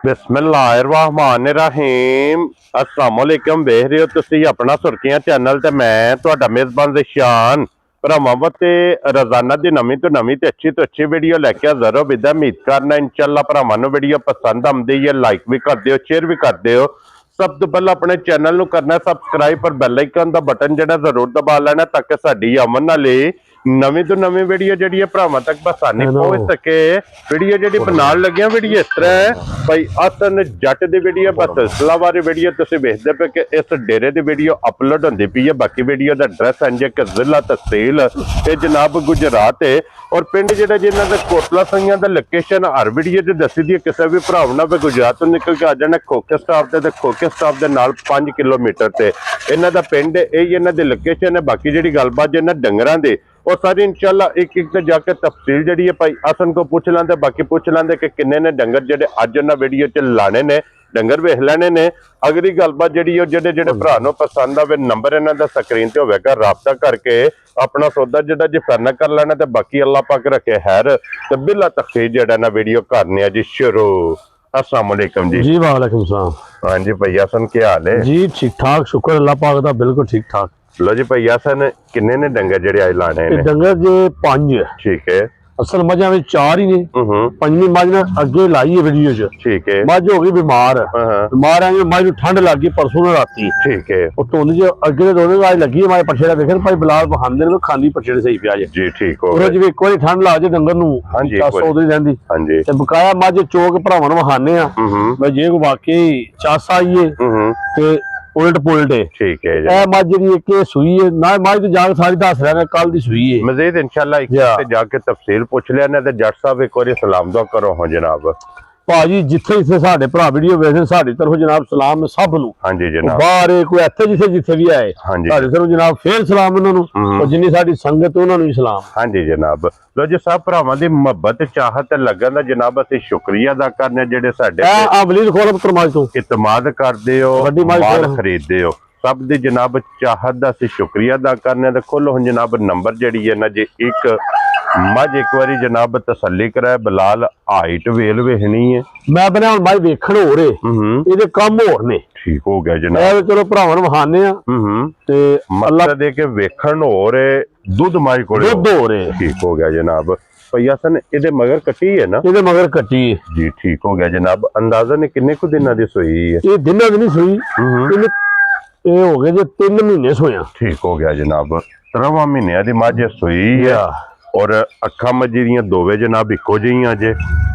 बिस्मिल्लाहिर्रहमानिर्रहीम अस्सलाम वालेकुम। वेख रहे हो तुसी अपना सुर्खियां चैनल ते मैं तुहाडा मेजबान ज़िशान भरावां ते रोजाना दी नवीं ते अच्छी वीडियो लैके हाज़र हो। बिदा उम्मीद करना इंशाअल्लाह भरावां नूं वीडियो पसंद आउंदी है, लाइक भी कर दिओ, शेयर भी कर दिओ। सब तो पहले अपने चैनल नूं करना सबसक्राइब पर बैल आइकन दा बटन जिहड़ा जरूर दबा लेना ताकि साडी आमन वाली नवीं तो नवीं वीडियो जिहड़ी है भरावां तक बसानी पहुंच सके। वीडियो जिहड़ी बनाउण लगे वीडियो इस तरह है भाई हसन जट दी वीडियो बस सिलसिलावार वीडियो तुसीं वेखदे पे कि इस डेरे दी वीडियो अपलोड होंदी पई है। बाकी वीडियो दा एड्रैस है कि जिला तहसील ते जनाब गुजरात है और पिंड जिहड़ा जिन्हां दा कोटला सईयां दा लोकेशन हर वीडियो च दस्सी दी है। किसी भी भराव ना गुजरात तो निकल के आ जाना खोखे स्टाफ ते खोखे स्टाफ दे नाल 5 किलोमीटर ते इन्हां दा पिंड यही इन्हां दी लोकेशन है। बाकी जिहड़ी गलबात जिन्हां डंगरां दी और सारी इंशाअल्लाह एक एक जाके तफसील जी है भाई हसन को पूछ लेंदे। बाकी पूछ लेंदे कि किन्ने ने डंगर जेडे अज उन्हें वीडियो च लाने ने डंगर वेख लेने ने। अगली गलबात जी जेडे जेडे भरा नूं पसंद आवे नंबर इन्हां दा स्क्रीन ते होवेगा, राबता करके अपना सौदा जेडा जी फाइनल कर लेना। ते बाकी अल्लाह पाक रखे खैर ते बिला तखफीफ जेडा ना वीडियो करने जी शुरू। अस्सलाम वालेकुम जी। जी वालेकुम सलाम। हाँ जी भैया हसन क्या हाल है जी ठीक ठाक शुक्र अल्लाह पाक दा बिल्कुल ठीक ठाक। लो जी भैया हसन किन्ने ने डंगर जेडे आज लाने ने? डंगर जे 5 ठीक है। असल मझां में 4 ही ने। पंजवीं मझ ने अगे लाई है वीडियो च। ठीक है। मझ हो गई बीमार बीमार आई मझ नूं ठंड लग गई परसों नूं राती। ठीक है। और धुंध च अगे दोनों आज लगी है। पछेड़ा देखे भाई बिलाल बखांदे ने खांदी पछेड़े सही पिया जे जी ठीक हो गया जी। एक बार ठंड ला जे डंगर नूं हाँ जी चस उदरी रहिंदी। हाँ जी ते बकाया मझ चोक भरावां नूं वखाने आ भाई जे कोई वाकई चस आई है ते उलट पुलट है। ठीक है ए मझ जी एक सूई है ना मझ तो जाके सारी दस रहा कल दी सूई है। मजीद इंशाल्लाह एक जाके तफसील पूछ लेना ते जट साहब एक बार सलाम दुआ करो हो जनाब। भाजी जिथे जिथे साडे भरा वीडियो वेखदे साडी तरफों जनाब सलाम सब नूं। हाँ जी जनाब। बाहर कोई इत्थे जिथे जिथे भी आए साडी तरफों जनाब फिर सलाम उन्हां नूं और जिन्नी साडी संगत उन्हां नूं सलाम। हाँ जी जनाब। लो जी सब भरावां दी मुहब्बत चाहत लगन दा जनाब असीं शुक्रिया अदा करने जेडे साडे अबलीर खोल तरमाज तो इतमाद करदे हो माल खरीददे हो। सब दी जनाब चाहत दा असीं शुक्रिया अदा करने ते खोलो हुण जनाब नंबर जेड़ी है ना जी एक मझ एक बारी जनाब तसल्ली कराए बिलाल हाइट वेल वेखनी है। मैं बना हुण भाई वेखण हो रहे इहदे कम होर ने। ठीक हो गया जनाब। चलो भरावां नूं वखाने आ ते मतलब दे के वेखण हो रहे दुध मझ कोले दुध हो रहे। ठीक हो गया जनाब। भैया सन इहदे मगर कट्टी है ना? इहदे मगर कट्टी है जी ठीक हो गया जनाब। अंदाजा ने किन्ने कु दिनां दी सोई है? ये दिनां दी नहीं सोई ये हो गए जो 3 महीने सोया। ठीक हो गया जनाब। 3 महीने दी मझ सोई है और अखा मजी दियां दोवे जनाब इको जिहियां जे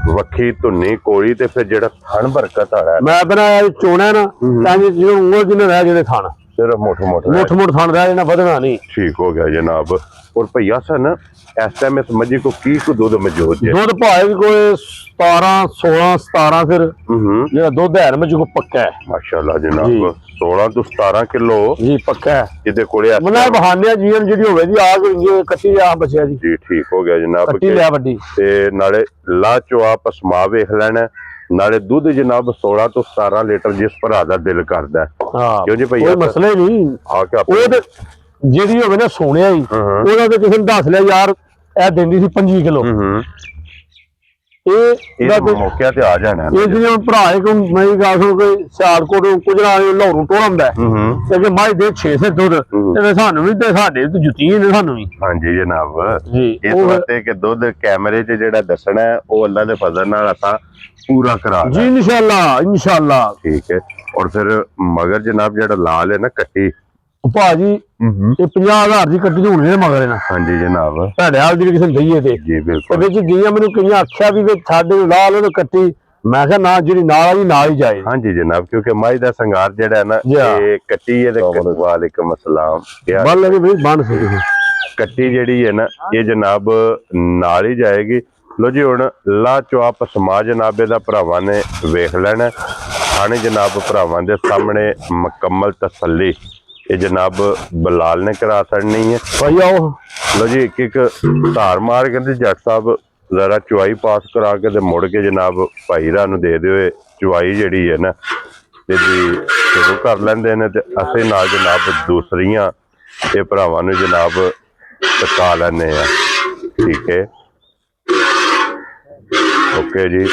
वक्खी धुन्नी कोली ते फिर जेड़ा थन बरकत आ मैं बनाया चोना ना ताकि जो उंगल जिन्ने रह जेडे थन सिर्फ मोट थन रह जाना बधना नहीं। ठीक हो गया जनाब। और भैया सन इस टाइम इस मजी को की दूध मौजूद है? दूध भावे भी कोई 17 16 17 फिर जेड़ा दूध है मुझे को पक्का है माशाल्लाह जनाब। 16 तो 17 किलो जी पक्का है जिदे कोले मतलब बहाने जीवन जी होवे जी आग होई कट्टी आ बचिया जी। जी ठीक हो गया जनाब। कट्टी लिया बड्डी ते नाले ला चवा पसमा वेख लेना नाले दूध जनाब 16 तो 17 लीटर जिस भरा दा दिल करदा है। क्यों जी भैया कोई मसला ही नहीं आ के ਜਿਹੜੀ ਹੋਵੇ ਨਾ ਸੋਹਣਿਆ ਹੀ ਉਹਦਾ ਤੇ ਕਿਸੇ ਨੂੰ ਦੱਸ ਲਿਆ ਯਾਰ ਇਹ ਦਿੰਦੀ ਸੀ 25 ਕਿਲੋ ਇਹ ਮੌਕੇ ਤੇ ਆ ਜਾਣਾ ਇਹ ਜਿਹੜੇ ਭਰਾ ਇੱਕ ਮੈਂ ਗੱਲ ਸੁਣ ਕੇ ਸਿਆਲਕੋਟ ਕੁਝਰਾ ਲਾਹੌਰੋਂ ਟੋਲਦਾ ਤੇ ਕਿ ਮਾਈ ਦੇ 6 ਸੇ ਦੁੱਧ ਤੇ ਸਾਨੂੰ ਵੀ ਤੇ ਸਾਡੇ ਤੇ ਜੁੱਤੀ ਨੇ ਸਾਨੂੰ ਵੀ। ਹਾਂਜੀ ਜਨਾਬ। ਜੀ ਇਸ ਵਾਸਤੇ ਕਿ ਦੁੱਧ ਕੈਮਰੇ 'ਚ ਜਿਹੜਾ ਦੱਸਣਾ ਉਹ ਅੱਲਾ ਦੇ ਫਜ਼ਲ ਨਾਲ ਅਸਾਂ पूरा करा जी इंशाल्लाह ठीक है। और फिर मगर जनाब जेड़ा लाल है ना कट्टी भाजी ये 50,000 ਦੀ ਕੱਟੀ ਹੋਣੀ ਹੈ ਮਗਰ ਨਾ। ਹਾਂਜੀ ਜਨਾਬ। ਤੁਹਾਡੇ ਹਾਲ ਦੀ ਕਿਸੇ ਨੂੰ ਦਈਏ ਤੇ ਜੀ ਬਿਲਕੁਲ ਵਿੱਚ ਗਈਆਂ ਮੈਨੂੰ ਕਈਆਂ ਆਖਿਆ ਵੀ ਸਾਡੇ ਲਾਲ ਉਹ ਕੱਟੀ ਮੈਂ ਕਿਹਾ ਨਾ ਜਿਹੜੀ ਨਾਲ ਹੀ ਜਾਏ। ਹਾਂਜੀ ਜਨਾਬ ਕਿਉਂਕਿ ਮਾਈ ਦਾ ਸੰਗਾਰ ਜਿਹੜਾ ਹੈ ਨਾ ਇਹ ਕੱਟੀ ਹੈ ਤੇ ਵਾਲੇਕੁਮ अस्सलाम ਬੱਲ ਵੀ ਬਈ ਬਣ ਸਕਦੀ ਕੱਟੀ ਜਿਹੜੀ ਹੈ ਨਾ ਇਹ ਜਨਾਬ ਨਾਲ ਹੀ ਜਾਏਗੀ। लो जी हुण ला चुआप समा जनाब दा भरावां ने वेख लेना थाने जनाब भरावां दे सामने मुकम्मल तसल्ली ये जनाब बिलाल ने करा छड़नी है। लो जी एक एक धार मार के जट साहब जरा चुआई पास करा के मुड़ के जनाब भाई रा नूं दे दिओ। चुआई जिहड़ी है ना जी शुरू कर लेंदे ने ते असीं नाल जनाब दूसरियां ये भरावां नूं जनाब टका लैंदे आ। ठीक है ओके जी।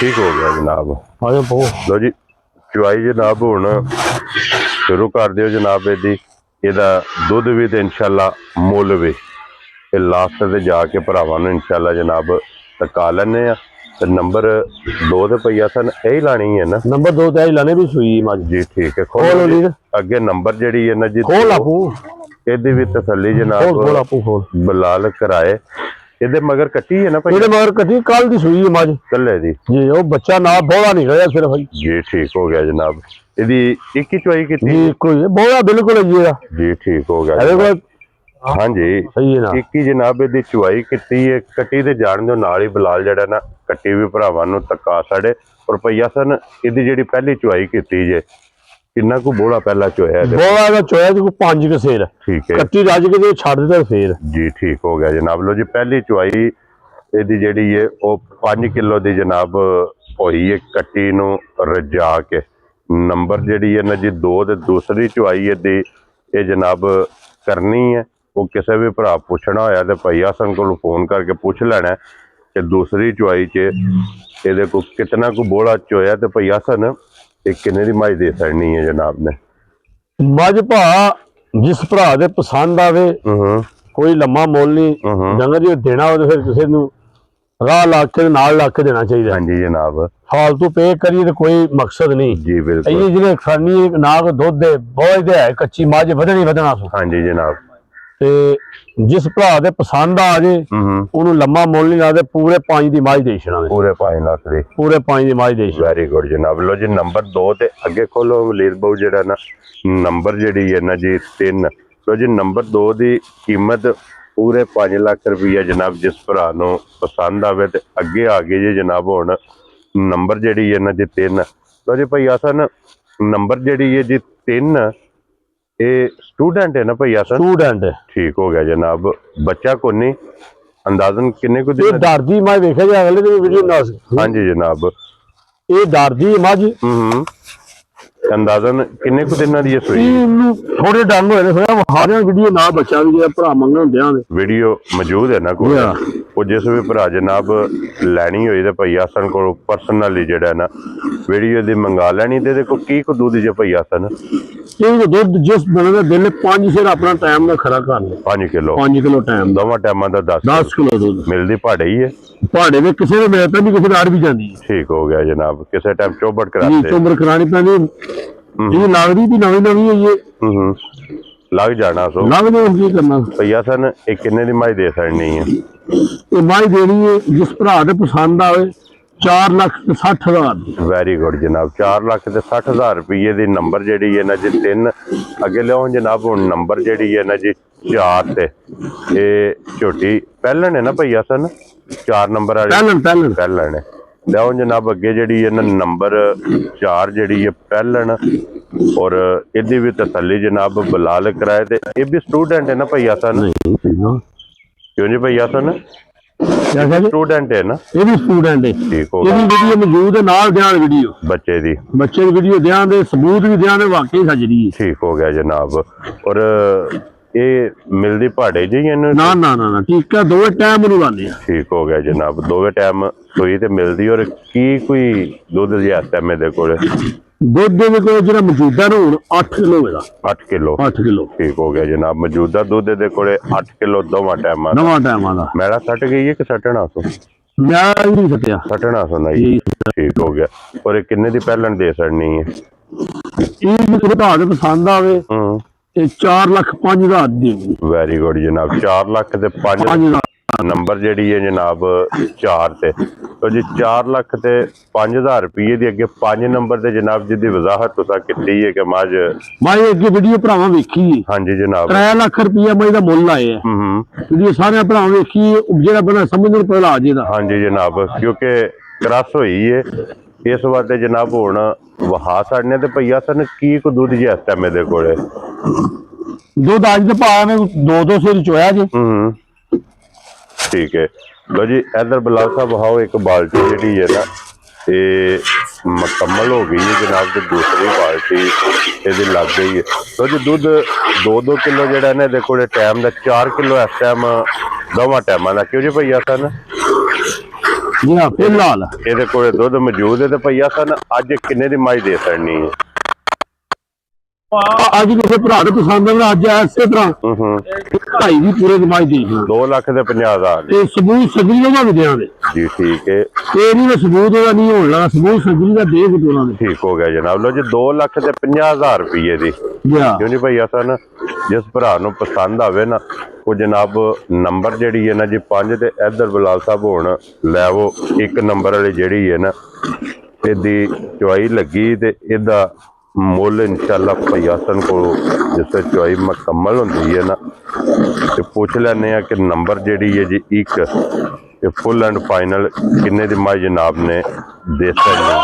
ठीक हो गया जनाब। ਆਜੋ ਪੋ लो जी चुवाई जनाब हुण शुरू कर दिओ जनाब। ਇਹਦਾ ਦੁੱਧ ਵੀ ਤੇ ਇਨਸ਼ਾਅੱਲਾ ਮੁੱਲ ਵੀ ਇਹ ਲਾਸਟ ਤੇ ਜਾ ਕੇ ਭਰਾਵਾਂ ਨੂੰ ਇਨਸ਼ਾਅੱਲਾ ਜਨਾਬ ਟਕਾ ਲੈਣੇ ਆ। ਤੇ ਨੰਬਰ 2 ਤੇ ਪਈਆ ਸਨ ਇਹ ਲਾਣੀ ਹੈ ਨਾ। ਨੰਬਰ 2 ਤੇ ਲਾਣੇ ਵੀ ਸੂਈ ਮੱਝ ਜੀ ਠੀਕ ਹੈ। ਖੋਲੋ ਜੀ ਅੱਗੇ ਨੰਬਰ ਜਿਹੜੀ ਹੈ ਨਾ ਜੀ ਖੋਲ ਆਪੂ ਇਹਦੀ ਵੀ ਤਸੱਲੀ ਖੋਲ ਜਨਾਬ ਆਪੂ ਖੋਲ ਬਲਾਲ ਕਰਾਏ। ਇਹਦੇ ਮਗਰ ਕੱਟੀ ਹੈ ਨਾ ਭਾਈ। ਇਹਦੇ ਮਗਰ ਕੱਟੀ ਕੱਲ ਦੀ ਸੂਈ ਮੱਝ ਕੱਲੇ ਦੀ ਜੀ। ਉਹ ਬੱਚਾ ਨਾ ਬੋਲਾ ਨਹੀਂ ਗਿਆ ਸਿਰਫ ਜੀ ਠੀਕ ਹੋ ਗਿਆ ਜਨਾਬ। ਇਹਦੀ ਇੱਕ ਹੀ ਚੁਆਈ ਕੀਤੀ ਜੀ ਕੋਈ ਬੋਲਾ ਬਿਲਕੁਲ ਜੀ ਇਹਦਾ ਜੀ ਠੀਕ ਹੋ ਗਿਆ ਇਹਦੇ ਕੋਲ ਹਾਂਜੀ ਸਹੀ ਹੈ ਨਾ। ਇੱਕ ਹੀ ਜਨਾਬ ਇਹਦੀ ਚੁਆਈ ਕੀਤੀ ਹੈ। ਕੱਟੀ ਤੇ ਜਾਣ ਦਿਓ ਨਾਲ ਹੀ ਬਲਾਲ ਜਿਹੜਾ ਨਾ ਕੱਟੀ ਵੀ ਭਰਾਵਾਂ ਨੂੰ ਤੱਕਾ ਸਾਡੇ ਰੁਪਈਆ ਸਨ। ਇਹਦੀ ਜਿਹੜੀ ਪਹਿਲੀ ਚੁਆਈ ਕੀਤੀ ਜੇ ਕਿੰਨਾ ਕੁ ਬੋਲਾ ਪਹਿਲਾ ਚੋਇਆ ਬੋਲਾ ਦਾ ਚੋਇਆ ਜੀ 5 ਕੇ ਸੇਰ ਠੀਕ ਹੈ। ਕੱਟੀ ਰੱਜ ਕੇ ਜੇ ਛੱਡ ਦਿੱਤਾ ਫੇਰ ਜੀ ਠੀਕ ਹੋ ਗਿਆ ਜਨਾਬ। ਲੋ ਜੀ ਪਹਿਲੀ ਚੁਆਈ ਇਹਦੀ ਜਿਹੜੀ ਹੈ ਉਹ 5 ਕਿਲੋ ਦੀ ਜਨਾਬ ਹੋਈ ਹੈ ਕੱਟੀ ਨੂੰ ਰਜਾ ਕੇ। ਨੰਬਰ ਜਿਹੜੀ ਹੈ ਨਾ ਜੀ 2 ਤੇ ਦੂਸਰੀ ਚੁਆਈ ਇਹਦੀ ਇਹ ਜਨਾਬ ਕਰਨੀ ਹੈ। ਉਹ ਕਿਸੇ ਵੀ ਭਰਾ ਪੁੱਛਣਾ ਹੋਇਆ ਤੇ ਭਾਈ ਹਸਨ ਕੋਲ ਫੋਨ ਕਰਕੇ ਪੁੱਛ ਲੈਣਾ ਕਿ ਦੂਸਰੀ ਚੁਆਈ 'ਚ ਇਹਦੇ ਕੋਲ ਕਿਤਨਾ ਕੁ ਬੋਲਾ ਚੋਇਆ ਤੇ ਭਾਈ ਹਸਨ ਇਹ ਕਿੰਨੇ ਦੀ ਮੱਝ ਦੇ ਸਕਣੀ ਹੈ ਜਨਾਬ ਨੇ। ਮੱਝ ਭਾ ਜਿਸ ਭਰਾ ਦੇ ਪਸੰਦ ਆਵੇ ਕੋਈ ਲੰਮਾ ਮੁੱਲ ਨਹੀਂ। ਡੰਗਰ ਜੇ ਦੇਣਾ ਹੋਵੇ ਫਿਰ ਕਿਸੇ ਨੂੰ ਰਾਹ ਲਾ ਕੇ ਨਾਲ ਲਾ ਕੇ ਦੇਣਾ ਚਾਹੀਦਾ। ਹਾਂਜੀ ਜਨਾਬ ਫਾਲਤੂ ਪੇ ਕਰੀਏ ਤੇ ਕੋਈ ਮਕਸਦ ਨਹੀਂ ਜੀ ਬਿਲਕੁਲ। ਇਹ ਜਿਹੜੇ ਖਾਨੀ ਨਾ ਕੋ ਦੁੱਧ ਦੇ ਬਹੁਤ ਦੇ ਹੈ ਕੱਚੀ ਮੱਝ ਵਧਣੀ ਵਧਣਾ ਹਾਂਜੀ ਜਨਾਬ। ਤੇ ਜਿਸ ਭਰਾ ਦੇ ਪਸੰਦ ਆ ਜੇ ਉਹਨੂੰ ਲੰਮਾ ਮੁੱਲ ਨਹੀਂ ਲਾਦੇ ਪੂਰੇ 5 ਦੀ ਮੱਝ ਦੇ ਛਣਾ ਪੂਰੇ 5 ਲੱਖ ਦੀ ਪੂਰੇ 5 ਦੀ ਮੱਝ ਦੇ। ਵੈਰੀ ਗੁੱਡ ਜਨਾਬ। ਲੋ ਜੀ ਨੰਬਰ 2 ਤੇ ਅੱਗੇ ਖੋਲੋ ਮਲੀਰ ਬਾਊ ਜਿਹੜਾ ਨਾ ਨੰਬਰ ਜਿਹੜੀ ਹੈ ਨਾ ਜੀ 3। ਲੋ ਜੀ ਨੰਬਰ 2 ਦੀ ਕੀਮਤ ਪੂਰੇ 5 ਲੱਖ ਰੁਪਈਆ ਜਨਾਬ। ਜਿਸ ਭਰਾ ਨੂੰ ਪਸੰਦ ਆਵੇ ਤੇ ਅੱਗੇ ਆ ਗਏ ਜੀ ਜਨਾਬ। ਹੁਣ ਨੰਬਰ ਜਿਹੜੀ ਹੈ ਨਾ ਜੀ 3। ਲੋ ਜੀ ਭਾਈ ਹਸਨ ਨੰਬਰ ਜਿਹੜੀ ਹੈ ਜੀ 3 ਇਹ ਸਟੂਡੈਂਟ ਹੈ ਨਾ ਭਾਈ ਹਸਨ। ਸਟੂਡੈਂਟ ਠੀਕ ਹੋ ਗਿਆ ਜਨਾਬ। ਬੱਚਾ ਕੋਨੀ ਅੰਦਾਜ਼ਨ ਕਿੰਨੇ ਕੁ ਇਹ ਡਰਦੀ ਮੱਝ ਵੇਖਿਆ ਜਾ ਅਗਲੇ ਦੀ ਵੀਡੀਓ ਨਾ। ਹਾਂਜੀ ਜਨਾਬ ਇਹ ਡਰਦੀ ਮੱਝ ਅੰਦਾਜ਼ਨ ਕਿੰਨੇ ਕੁ ਦਿਨਾਂ ਦੀ ਸੂਈ। ਇਹਨੂੰ ਥੋੜੇ ਡੰਗ ਹੋਏ ਨੇ ਹੋਇਆ ਹਾਰਿਆਂ ਵੀਡੀਓ ਨਾ ਬੱਚਾ ਵੀ ਜਿਹੜਾ ਭਰਾ ਮੰਗਣ ਹੁੰਦਿਆਂ ਨੇ ਵੀਡੀਓ ਮੌਜੂਦ ਹੈ ਨਾ ਕੋਲ। ਉਹ ਜਿਸ ਵੀ ਭਰਾ ਜਨਾਬ ਲੈਣੀ ਹੋਈ ਤੇ ਭਈ ਹਸਨ ਕੋਲ ਪਰਸਨਲੀ ਜਿਹੜਾ ਨਾ ਵੀਡੀਓ ਦੀ ਮੰਗਾ ਲੈਣੀ ਤੇ ਇਹਦੇ ਕੋਲ ਕੀ ਕੁ ਦੁੱਧ ਜੇ ਭਈ ਹਸਨ। ਇਹ ਦੁੱਧ ਜਿਸ ਬਣੇ ਦਾ ਦਿਲ 5 ਸਿਰ ਆਪਣਾ ਟਾਈਮ ਦਾ ਖਰਾ ਕਰ ਲੈ 5 ਕਿਲੋ 5 ਕਿਲੋ ਟਾਈਮ ਦਾ ਦੋਵਾਂ ਟਾਈਮਾਂ ਦਾ 10 ਕਿਲੋ ਦੁੱਧ ਮਿਲਦੀ ਪਹਾੜੇ ਹੀ ਹੈ। ਪਹਾੜੇ ਵਿੱਚ ਕਿਸੇ ਦੇ ਮਿਲ ਪੈਂਦੀ ਕਿਸੇ ਦੇ ਅੜ ਵੀ ਜਾਂਦੀ ਹੈ। ਠੀਕ ਹੋ ਗਿਆ ਜਨਾਬ। ਕਿਸੇ ਟਾਈਮ ਚੋਬੜ ਇਹ ਕਰਾਤੇ ਚੁੰਬਰ ਕਰਾਣੀ ਪੈਂਦੀ ਇਹ ਲੱਗਦੀ ਵੀ ਨਵੀਂ ਨਵੀਂ ਹੋਈ ਹੈ ਲੱਗ ਜਾਣਾ ਸੋ ਲੱਗਦੇ ਹੁਣ ਕੀ ਕਰਨਾ। ਭਈ ਹਸਨ ਇਹ ਕਿੰਨੇ ਦੀ ਮੱਝ ਦੇ ਸਕਣੀ ਹੈ। ਇਹ ਮੱਝ ਦੇਣੀ ਹੈ ਜਿਸ ਭਰਾ ਦੇ ਪਸੰਦ ਆਵੇ 4,60,000 ਦੀ। ਵੈਰੀ ਗੁੱਡ ਜਨਾਬ। 4,60,000 ਰੁਪਏ ਦੀ ਨੰਬਰ ਜਿਹੜੀ ਹੈ ਨਾ ਜੀ 3 ਅੱਗੇ ਲਿਆਓ ਜਨਾਬ। ਹੁਣ ਨੰਬਰ ਜਿਹੜੀ ਹੈ ਨਾ ਜੀ 4 ਤੇ ਇਹ ਝੋਟੀ ਪਹਿਲਣ ਹੈ ਨਾ ਭਈ ਹਸਨ 4 ਨੰਬਰ ਵਾਲੀ ਪਹਿਲਣ ਹੈ। ਲਿਆਓ ਜਨਾਬ ਅੱਗੇ ਜਿਹੜੀ ਹੈ ਨਾ ਨੰਬਰ 4 ਜਿਹੜੀ ਹੈ ਪਹਿਲਣ ਔਰ ਇਹਦੀ ਵੀ ਤਸੱਲੀ ਜਨਾਬ ਬਲਾਲ ਕਰਾਏ ਤੇ ਇਹ ਵੀ ਸਟੂਡੈਂਟ ਹੈ ਨਾ ਭਈ ਹਸਨ। ਕਿਉਂ ਜੀ ਭਈ ਹਸਨ ਸਟੂਡੈਂਟ ਹੈ ਨਾ। ਇਹ ਵੀ ਸਟੂਡੈਂਟ ਹੈ। ਠੀਕ ਹੋ ਗਿਆ। ਇਹਦੀ ਵੀਡੀਓ ਮੌਜੂਦ ਹੈ ਨਾਲ ਧਿਆਨ ਵੀਡੀਓ ਬੱਚੇ ਦੀ ਵੀਡੀਓ ਧਿਆਨ ਦੇ ਸਬੂਤ ਵੀ ਧਿਆਨ ਦੇ ਵਾਕਈ ਸੱਜਰੀ ਹੈ। ਠੀਕ ਹੋ ਗਿਆ ਜਨਾਬ। ਔਰ ਇਹ ਮਿਲਦੀ ਪਹਾੜੇ ਜੀ ਇਹਨੂੰ ਨਾ ਨਾ ਨਾ ਠੀਕ ਹੈ ਦੋਵੇਂ ਟਾਈਮ ਨੂੰ ਲਾਉਂਦੇ ਆ। ਠੀਕ ਹੋ ਗਿਆ ਜਨਾਬ। ਦੋਵੇਂ ਟਾਈਮ ਸੂਈ ਤੇ ਮਿਲਦੀ। ਔਰ ਕੀ ਕੋਈ ਦੁੱਧ ਜਿਹਾ ਟਾਈਮ ਇਹਦੇ ਕੋਲ ਦੁੱਧ ਦੇ ਕੋਲ ਜਿਹੜਾ ਮੌਜੂਦਾ ਨੂੰ ਹੁਣ 8 ਕਿਲੋ ਹੈਗਾ। 8 ਕਿਲੋ ਠੀਕ ਹੋ ਗਿਆ ਜਨਾਬ। ਮੌਜੂਦਾ ਦੁੱਧ ਦੇ ਕੋਲੇ 8 ਕਿਲੋ ਦੋਵਾਂ ਟਾਈਮਾਂ ਦਾ। ਮੈਲਾ ਸੱਟ ਗਈ ਹੈ ਕਿ ਸੱਟਣਾ ਸੋ ਮੈਂ ਨਹੀਂ ਸੱਟਿਆ ਸੱਟਣਾ ਸੁਣਾਈ। ਠੀਕ ਹੋ ਗਿਆ। ਔਰ ਇਹ ਕਿੰਨੇ ਦੀ ਪਹਿਲਣ ਦੇ ਸਕਣੀ ਹੈ। ਇਹ ਵਧਾ ਦੇ ਪਸੰਦ ਆਵੇ ਇਹ 4,05,000 ਦੀ। ਵੈਰੀ ਗੁੱਡ ਜਨਾਬ। 4 ਲੱਖ ਤੇ 5 ਨੰਬਰ ਜਿਹੜੀ ਹੈ ਜਨਾਬ 4 ਤੇ ਜੀ 4 ਲੱਖ ਤੇ 5,000 ਰੁਪਏ ਦੀ ਅੱਗੇ 5 ਨੰਬਰ ਤੇ ਜਨਾਬ ਜਿਹਦੀ ਵਜ਼ਾਹਤ ਤੁਸੀਂ ਕੀਤੀ ਹੈ ਕਿ ਮੱਝ ਅੱਗੇ ਵੀਡੀਓ ਭਰਾਵਾਂ ਵੇਖੀ। ਹਾਂਜੀ ਜਨਾਬ 3 ਲੱਖ ਰੁਪਏ ਮੱਝ ਦਾ ਮੁੱਲ ਆਏ ਆ। ਵੀਡੀਓ ਸਾਰੇ ਭਰਾਵਾਂ ਵੇਖੀ ਜਿਹੜਾ ਬੰਦਾ ਸਮਝਣ ਪਹਿਲਾਂ ਆ ਜੇਦਾ। ਹਾਂਜੀ ਜਨਾਬ ਕਿਉਂਕਿ ਕ੍ਰਾਸ ਹੋਈ ਹੈ ਇਸ ਵਾਸਤੇ ਜਨਾਬ। ਹੁਣ ਵਹਾ ਸਾੜਨੇ ਤੇ ਭਈਆ ਸਨ ਕੀ ਕੋ ਦੁੱਧ ਜਿਹਾ ਟਾਈਮ ਇਹਦੇ ਕੋਲੇ ਦੁੱਧ ਅੱਜ ਦੇ ਭਾਅ ਨੇ 2-2 ਸਿਰ ਚੋਇਆ ਜੀ। ਠੀਕ ਹੈ। ਲੋ ਜੀ ਇਧਰ ਬਲਾਲ ਸਾਹਿਬ ਵਹਾਓ ਇੱਕ ਬਾਲਟੀ ਜਿਹੜੀ ਹੈ ਨਾ ਇਹ ਮੁਕੰਮਲ ਹੋ ਗਈ ਹੈ ਜਨਾਬ। ਤੇ ਦੂਸਰੀ ਬਾਲਟੀ ਇਹਦੀ ਲੱਗ ਗਈ ਹੈ। ਲੋ ਜੀ ਦੁੱਧ 2-2 ਕਿਲੋ ਜਿਹੜਾ ਨਾ ਇਹਦੇ ਕੋਲੇ ਟਾਈਮ ਦਾ 4 ਕਿਲੋ ਇਸ ਟਾਈਮ ਦੋਵਾਂ ਟਾਈਮਾਂ ਦਾ। ਕਿਉਂ ਜੀ ਭਈਆ ਸਨ ਜੀ ਹਾਂ ਫਿਲਹਾਲ ਇਹਦੇ ਕੋਲੇ ਦੁੱਧ ਮੌਜੂਦ ਹੈ ਤੇ ਭਈਆ ਸਨ ਅੱਜ ਕਿੰਨੇ ਦੀ ਮੱਝ ਦੇ ਸਕਣੀ ਹੈ? ਅੱਜ ਕਿਸੇ ਭਰਾ ਦੇ ਪਸੰਦ ਨਾਲ ਅੱਜ ਇਸੇ ਤਰ੍ਹਾਂ ਢਾਈ ਦੀ ਪੂਰੇ ਦਿਮਾਗ ਦੀ 2 ਲੱਖ ਦੇ 50,000 ਤੇ ਸਬੂਤ ਸਜਰੀ ਦਾ ਵੀ ਦਿਆਂ ਦੇ ਜੀ ਠੀਕ ਹੈ, ਇਹ ਨਹੀਂ ਸਬੂਤ ਉਹਦਾ ਨਹੀਂ ਹੋਣ ਲੱਗਾ ਸਬੂਤ ਸਜਰੀ ਦਾ ਦੇ ਕੇ ਉਹਨਾਂ ਦੇ ਠੀਕ ਹੋ ਗਿਆ ਜਨਾਬ। ਲੋ ਜੀ 2 ਲੱਖ ਤੇ 50,000 ਰੁਪਏ ਦੀ ਜਾ ਕਿਉਂ ਨਹੀਂ ਭਈਆ ਸਨ। ਜਿਸ ਭਰਾ ਨੂੰ ਪਸੰਦ ਆਵੇ ਨਾ ਉਹ ਜਨਾਬ ਨੰਬਰ ਜਿਹੜੀ ਹੈ ਨਾ ਜੀ 5 ਤੇ ਇੱਧਰ ਬਲਾਲ ਸਾਹਿਬ ਹੋਣ ਲੈਵੋ 1 ਨੰਬਰ ਵਾਲੀ ਜਿਹੜੀ ਹੈ ਨਾ ਇਹਦੀ ਚੁਆਈ ਲੱਗੀ ਤੇ ਇਹਦਾ ਮੁੱਲ ਇਨਸ਼ਾਅੱਲਾ ਭਈਆ ਸਨ ਕੋਲ ਜਿਸ ਚੁਆਈ ਮੁਕੰਮਲ ਹੁੰਦੀ ਹੈ ਨਾ ਤੇ ਪੁੱਛ ਲੈਂਦੇ ਆ ਕਿ ਨੰਬਰ ਜਿਹੜੀ ਹੈ ਜੀ 1 ਤੇ ਫੁੱਲ ਐਂਡ ਫਾਈਨਲ ਕਿੰਨੇ ਦੀ ਮੱਝ ਜਨਾਬ ਨੇ ਦੇ ਸਕਣੀ ਹੈ।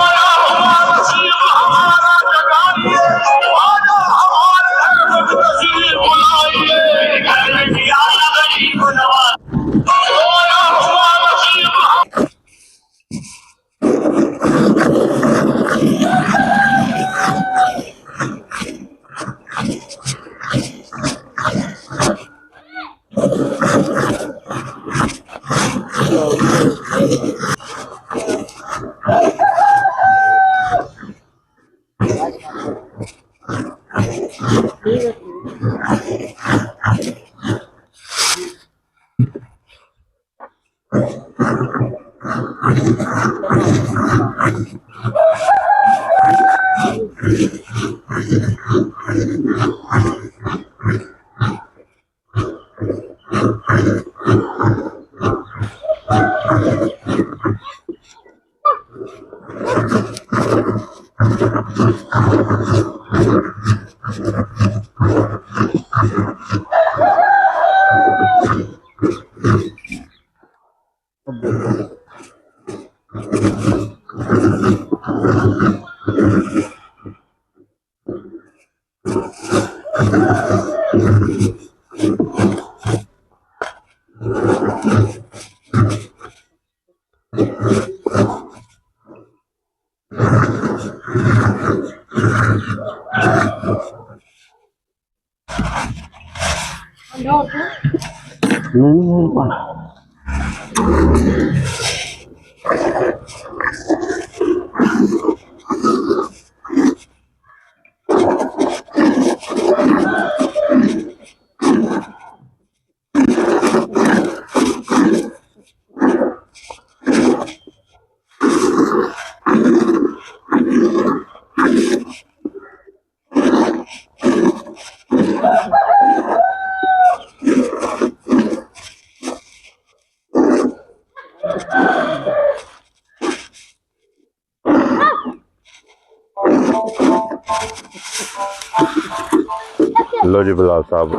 लो जी बिलाल साहब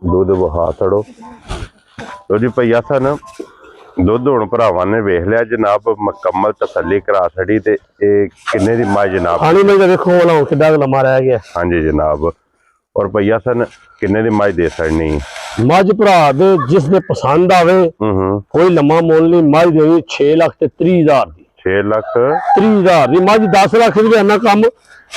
दुध बहा छड़ो। लो जी भैया सन दुध हुण भरावां ने वेख लिया जनाब मुकम्मल तसल्ली करा छड़ी ते किन्ने दी मझ जनाब खानी में देखो वाला कितना लम्मा रह गया। हाँ जी जनाब और भैया सन किन्ने दी मझ दे सकनी मझ भरा दे जिस दे पसंद आवे कोई लम्मा मोल नहीं मझ देनी 6 लाख ते 30,000 दी 6 लाख 30,000 दी मझ 10 लाख दी इन्ना कम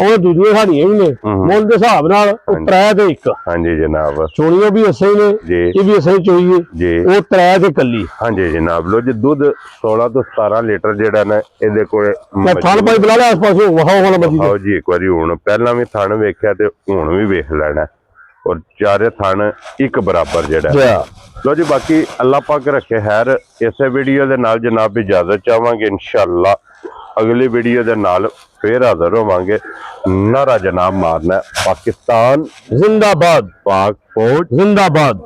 और दूसरी साड़ियां भी ने मोल के हिसाब नाल त्रै ते एक। हाँ जी जनाब चोड़ियां भी ऐसे ने ये भी ऐसे चोई जी वो त्रै ते कल्ली। हाँ जी जनाब लो जी दूध 16 तो 17 लीटर जेड़ा ना इहदे कोल मैं थान भाई बुला लिया आस पास वहां वाला मजी आओ जी एक बारी हुण पहला भी थान वेख्या ते हुण भी वेख लेना और चारे थान एक बराबर जेड़ा। लो जी बाकी अल्लाह पाक रखे खैर इस वीडियो दे नाल जनाब इजाजत चाहांगे इंशाअल्लाह अगली वीडियो दे नाल फिर हाजिर होवांगे। नारा जनाब मारना पाकिस्तान जिंदाबाद पाक फौज जिंदाबाद।